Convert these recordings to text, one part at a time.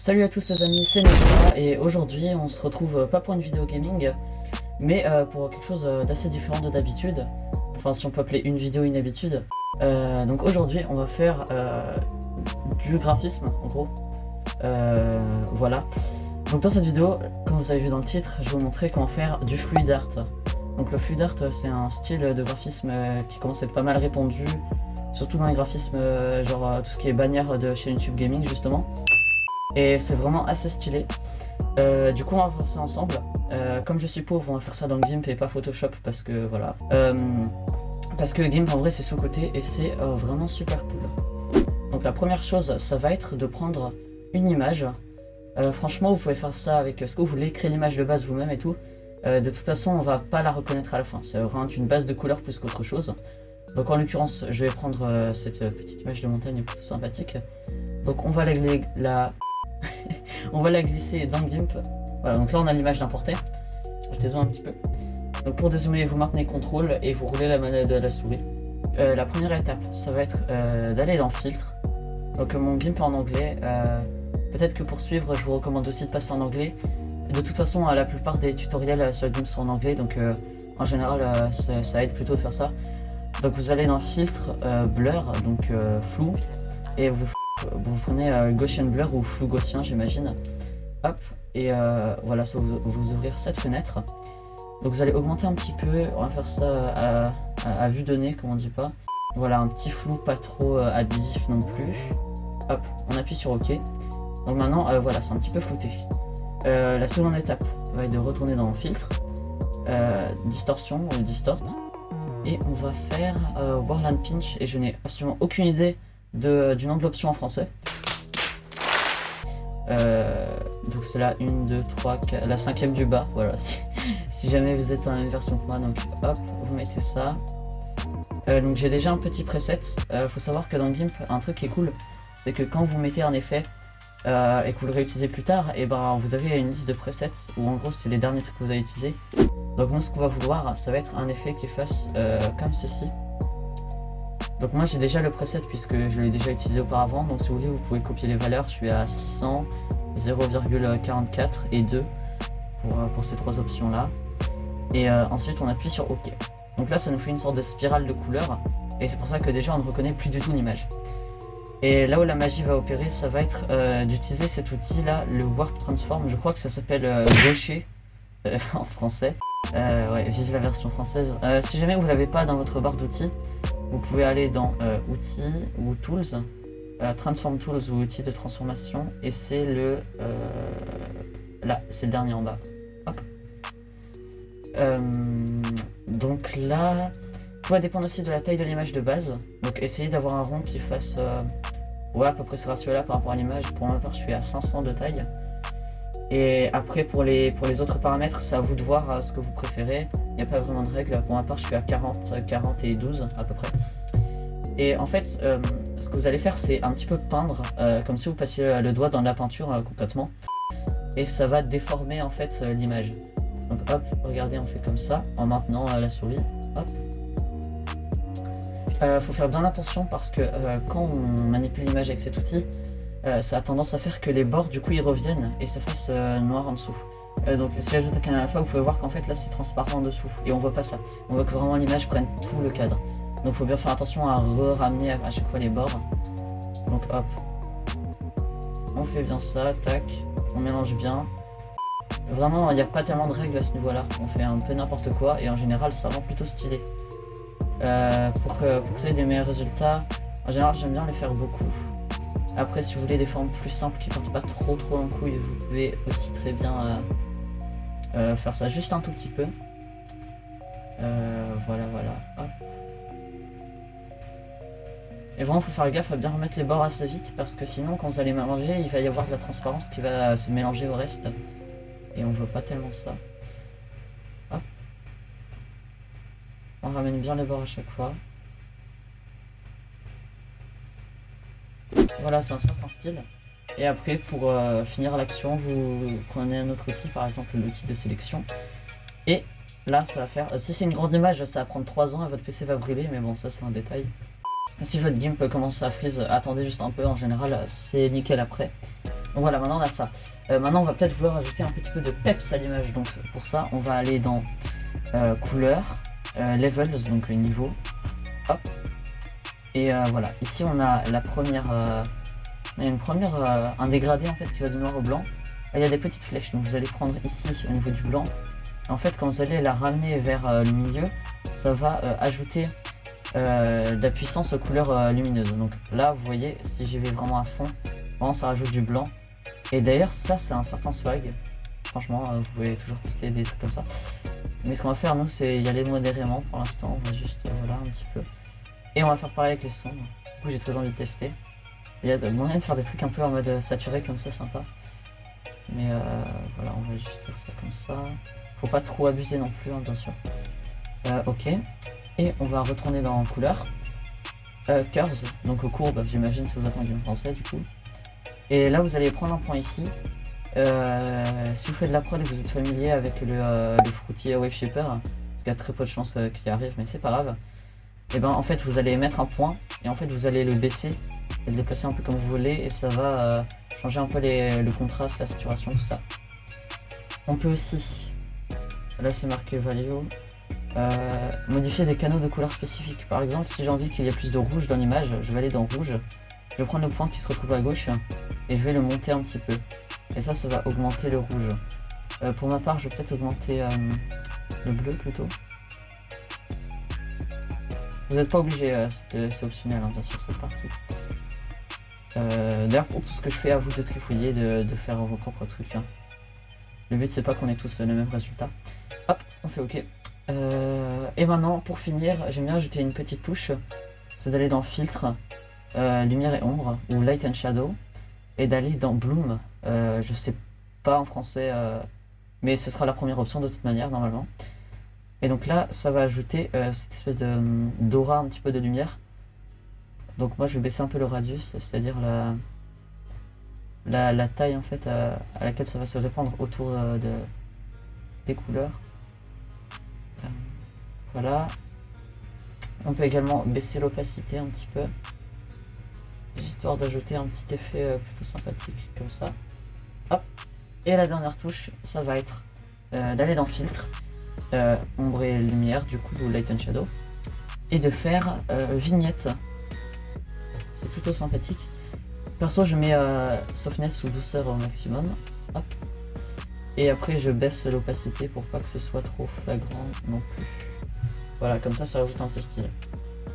Salut à tous les amis, c'est Nesma et aujourd'hui on se retrouve pas pour une vidéo gaming mais pour quelque chose d'assez différent de d'habitude. Enfin si on peut appeler une vidéo une habitude. Donc aujourd'hui on va faire du graphisme en gros. Voilà. Donc dans cette vidéo, comme vous avez vu dans le titre, je vais vous montrer comment faire du fluid art. Donc le fluid art c'est un style de graphisme qui commence à être pas mal répandu, surtout dans les graphismes genre tout ce qui est bannière de chez YouTube Gaming justement. Et c'est vraiment assez stylé. Du coup on va faire ça ensemble. Comme je suis pauvre, on va faire ça dans GIMP et pas Photoshop parce que voilà. Parce que GIMP en vrai c'est sous-côté et c'est vraiment super cool. Donc la première chose ça va être de prendre une image. Franchement vous pouvez faire ça avec ce que vous voulez, créer l'image de base vous-même et tout. De toute façon on va pas la reconnaître à la fin, c'est vraiment une base de couleurs plus qu'autre chose. Donc en l'occurrence je vais prendre cette petite image de montagne plutôt sympathique. Donc on va on va la glisser dans GIMP. Voilà, donc là on a l'image d'importer. Je dézoome un petit peu. Donc pour dézoomer, vous maintenez CTRL et vous roulez la manette de la souris. La première étape, ça va être d'aller dans Filtre. Donc mon GIMP est en anglais. Peut-être que pour suivre, je vous recommande aussi de passer en anglais. De toute façon, la plupart des tutoriels sur GIMP sont en anglais, donc en général, ça aide plutôt de faire ça. Donc vous allez dans Filtre, Blur, donc flou, et vous prenez Gaussian Blur ou flou gaussien j'imagine. Hop, et voilà, ça va vous ouvrir cette fenêtre. Donc vous allez augmenter un petit peu, on va faire ça à vue de nez comme on dit pas. Voilà, un petit flou pas trop abusif non plus. Hop, on appuie sur OK. Donc maintenant, voilà, c'est un petit peu flouté. La seconde étape va être de retourner dans Filtre, Distorsion ou Distort. Et on va faire Warland Pinch et je n'ai absolument aucune idée du nom de l'option en français. Donc c'est la 1, 2, 3, 4, la 5e du bas, voilà, si jamais vous êtes en même version que moi, donc hop, vous mettez ça. Donc j'ai déjà un petit preset. Faut savoir que dans GIMP, un truc qui est cool, c'est que quand vous mettez un effet et que vous le réutilisez plus tard, et ben vous avez une liste de presets où en gros c'est les derniers trucs que vous avez utilisés. Donc nous ce qu'on va vouloir, ça va être un effet qui fasse comme ceci. Donc moi j'ai déjà le preset puisque je l'ai déjà utilisé auparavant, donc si vous voulez vous pouvez copier les valeurs, je suis à 600, 0,44 et 2 pour ces trois options là. Et ensuite on appuie sur OK. Donc là ça nous fait une sorte de spirale de couleurs et c'est pour ça que déjà on ne reconnaît plus du tout l'image. Et là où la magie va opérer, ça va être d'utiliser cet outil là, le Warp Transform, je crois que ça s'appelle gaucher en français. Ouais, vive la version française. Si jamais vous l'avez pas dans votre barre d'outils, vous pouvez aller dans outils ou tools, transform tools ou outils de transformation et c'est le là, c'est le dernier en bas. Hop. Donc là, tout va dépendre aussi de la taille de l'image de base. Donc essayez d'avoir un rond qui fasse ouais, à peu près ce ratio là par rapport à l'image. Pour ma part, je suis à 500 de taille. Et après pour les autres paramètres, c'est à vous de voir ce que vous préférez. Il n'y a pas vraiment de règle. Pour ma part, je suis à 40 et 12 à peu près. Et en fait, ce que vous allez faire, c'est un petit peu peindre, comme si vous passiez le doigt dans la peinture complètement. Et ça va déformer en fait l'image. Donc hop, regardez, on fait comme ça, en maintenant la souris. Hop. Faut faire bien attention parce que quand on manipule l'image avec cet outil, ça a tendance à faire que les bords du coup ils reviennent et ça fasse noir en dessous. Donc si j'ajoute la caméra alpha, vous pouvez voir qu'en fait là c'est transparent en dessous et on veut pas ça. On veut que vraiment l'image prenne tout le cadre. Donc faut bien faire attention à ramener à chaque fois les bords. Donc hop, on fait bien ça, tac, on mélange bien. Vraiment il n'y a pas tellement de règles à ce niveau là, on fait un peu n'importe quoi et en général ça rend plutôt stylé. Pour que ça ait des meilleurs résultats, en général j'aime bien les faire beaucoup. Après si vous voulez des formes plus simples qui partent pas trop en couille, vous pouvez aussi très bien faire ça juste un tout petit peu. Voilà, hop. Et vraiment faut faire gaffe à bien remettre les bords assez vite parce que sinon quand vous allez mélanger, il va y avoir de la transparence qui va se mélanger au reste. Et on veut pas tellement ça. Hop. On ramène bien les bords à chaque fois. Voilà, c'est un certain style. Et après, pour finir l'action, vous prenez un autre outil, par exemple l'outil de sélection. Et là, ça va faire... si c'est une grande image, ça va prendre 3 ans et votre PC va brûler, mais bon, ça c'est un détail. Si votre GIMP commence à freeze, attendez juste un peu, en général, c'est nickel après. Donc voilà, maintenant on a ça. Maintenant on va peut-être vouloir ajouter un petit peu de peps à l'image. Donc pour ça, on va aller dans couleur, levels, donc niveau. Hop. Et voilà, ici on a la première, un dégradé en fait qui va du noir au blanc. Là, il y a des petites flèches, donc vous allez prendre ici au niveau du blanc. En fait, quand vous allez la ramener vers le milieu, ça va ajouter de la puissance aux couleurs lumineuses. Donc là, vous voyez, si j'y vais vraiment à fond, vraiment, ça rajoute du blanc. Et d'ailleurs, ça, c'est un certain swag. Franchement, vous pouvez toujours tester des trucs comme ça. Mais ce qu'on va faire, nous, c'est y aller modérément pour l'instant. On va juste, voilà, un petit peu. Et on va faire pareil avec les sons. Du coup, j'ai très envie de tester. Il y a moyen de faire des trucs un peu en mode saturé comme ça, sympa. Mais voilà, on va juste faire ça comme ça. Faut pas trop abuser non plus, hein, bien sûr. Ok. Et on va retourner dans couleur. Curves, donc courbes, j'imagine si vous attendez en français du coup. Et là, vous allez prendre un point ici. Si vous faites de la prod et que vous êtes familier avec le Fruity Wave Shaper, parce qu'il y a très peu de chances qu'il arrive, mais c'est pas grave. Et ben en fait, vous allez mettre un point et en fait, vous allez le baisser et le déplacer un peu comme vous voulez et ça va changer un peu le contraste, la saturation, tout ça. On peut aussi, là c'est marqué value, modifier des canaux de couleurs spécifiques. Par exemple, si j'ai envie qu'il y ait plus de rouge dans l'image, je vais aller dans rouge. Je vais prendre le point qui se retrouve à gauche et je vais le monter un petit peu. Et ça va augmenter le rouge. Pour ma part, je vais peut-être augmenter le bleu plutôt. Vous n'êtes pas obligé, c'est optionnel, hein, bien sûr, cette partie. D'ailleurs, pour tout ce que je fais, à vous de trifouiller, de faire vos propres trucs. Hein. Le but, c'est pas qu'on ait tous le même résultat. Hop, on fait OK. Et maintenant, pour finir, j'aime bien ajouter une petite touche. C'est d'aller dans Filtre, Lumière et Ombre, ou Light and Shadow, et d'aller dans Bloom. Je sais pas en français, mais ce sera la première option de toute manière, normalement. Et donc là, ça va ajouter cette espèce d'aura, un petit peu de lumière. Donc moi, je vais baisser un peu le radius, c'est-à-dire la taille en fait à laquelle ça va se répandre autour des couleurs. Voilà. On peut également baisser l'opacité un petit peu, histoire d'ajouter un petit effet plutôt sympathique, comme ça. Hop. Et la dernière touche, ça va être d'aller dans Filtre, Ombre et Lumière, du coup, ou Light and Shadow, et de faire Vignette. C'est plutôt sympathique. Perso, je mets Softness ou douceur au maximum. Hop. Et après, je baisse l'opacité pour pas que ce soit trop flagrant non plus. Voilà, comme ça rajoute un petit style.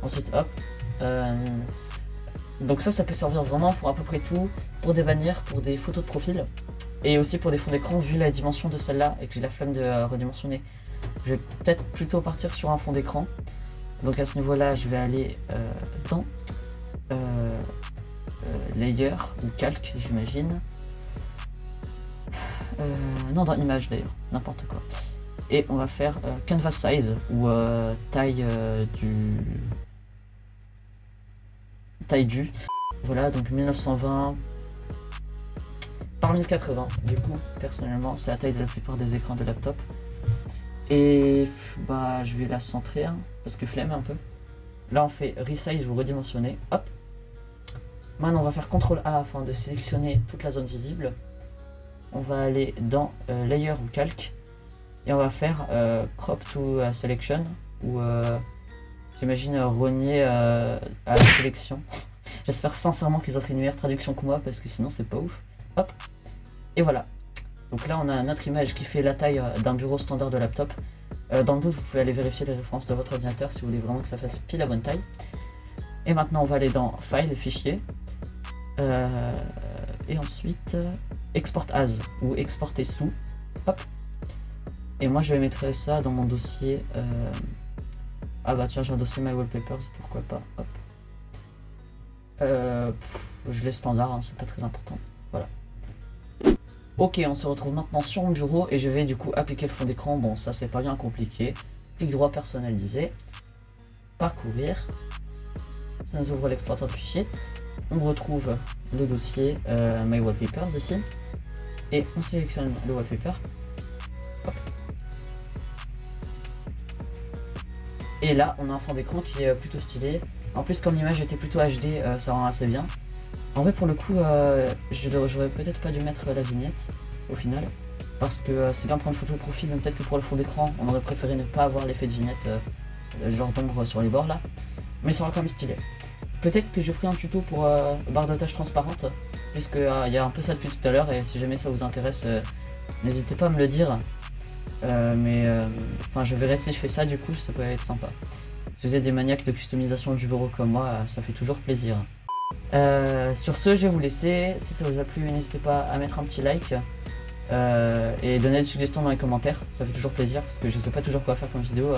Ensuite, hop. Donc ça peut servir vraiment pour à peu près tout, pour des bannières, pour des photos de profil, et aussi pour des fonds d'écran, vu la dimension de celle-là, et que j'ai la flemme de redimensionner. Je vais peut-être plutôt partir sur un fond d'écran. Donc à ce niveau-là, je vais aller dans Layer ou Calque, j'imagine. Non, dans Image d'ailleurs, n'importe quoi. Et on va faire Canvas Size, ou taille du. Voilà, donc 1920 par 1080. Du coup, personnellement, c'est la taille de la plupart des écrans de laptop. Et bah, je vais la centrer, hein, parce que flemme un peu. Là, on fait Resize ou redimensionner. Hop. Maintenant, on va faire CTRL A afin de sélectionner toute la zone visible. On va aller dans Layer ou Calque. Et on va faire Crop to Selection, ou j'imagine renier à la sélection. J'espère sincèrement qu'ils ont fait une meilleure traduction que moi, parce que sinon c'est pas ouf. Hop. Et voilà. Donc là on a notre image qui fait la taille d'un bureau standard de laptop. Dans le doute, vous pouvez aller vérifier les références de votre ordinateur si vous voulez vraiment que ça fasse pile la bonne taille. Et maintenant on va aller dans File, Fichier. Et ensuite Export As, ou exporter sous. Hop. Et moi je vais mettre ça dans mon dossier. Ah bah tiens, j'ai un dossier My Wallpapers, pourquoi pas. Hop. Je laisse standard, hein, c'est pas très important. Voilà. Ok, on se retrouve maintenant sur mon bureau et je vais du coup appliquer le fond d'écran. Bon, ça c'est pas bien compliqué. Clic droit personnalisé. Parcourir. Ça nous ouvre l'exploiteur de fichiers. On retrouve le dossier My Wallpapers ici. Et on sélectionne le wallpaper. Hop. Et là, on a un fond d'écran qui est plutôt stylé. En plus, comme l'image était plutôt HD, ça rend assez bien. En vrai, pour le coup, j'aurais peut-être pas dû mettre la vignette au final. Parce que c'est bien pour une photo de profil, mais peut-être que pour le fond d'écran, on aurait préféré ne pas avoir l'effet de vignette, genre d'ombre sur les bords là. Mais ça aurait quand même stylé. Peut-être que je ferai un tuto pour barre de tâches transparente, puisque il y a un peu ça depuis tout à l'heure, et si jamais ça vous intéresse, n'hésitez pas à me le dire. Enfin, je verrai si je fais ça, du coup, ça peut être sympa. Si vous êtes des maniaques de customisation du bureau comme moi, ça fait toujours plaisir. Sur ce, je vais vous laisser. Si ça vous a plu, n'hésitez pas à mettre un petit like et donner des suggestions dans les commentaires. Ça fait toujours plaisir parce que je sais pas toujours quoi faire comme vidéo.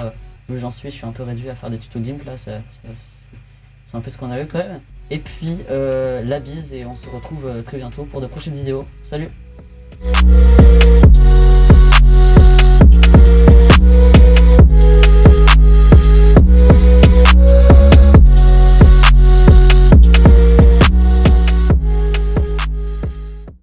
Où j'en suis, je suis un peu réduit à faire des tutos Gimp là. C'est un peu ce qu'on a eu quand même. Et puis, la bise et on se retrouve très bientôt pour de prochaines vidéos. Salut!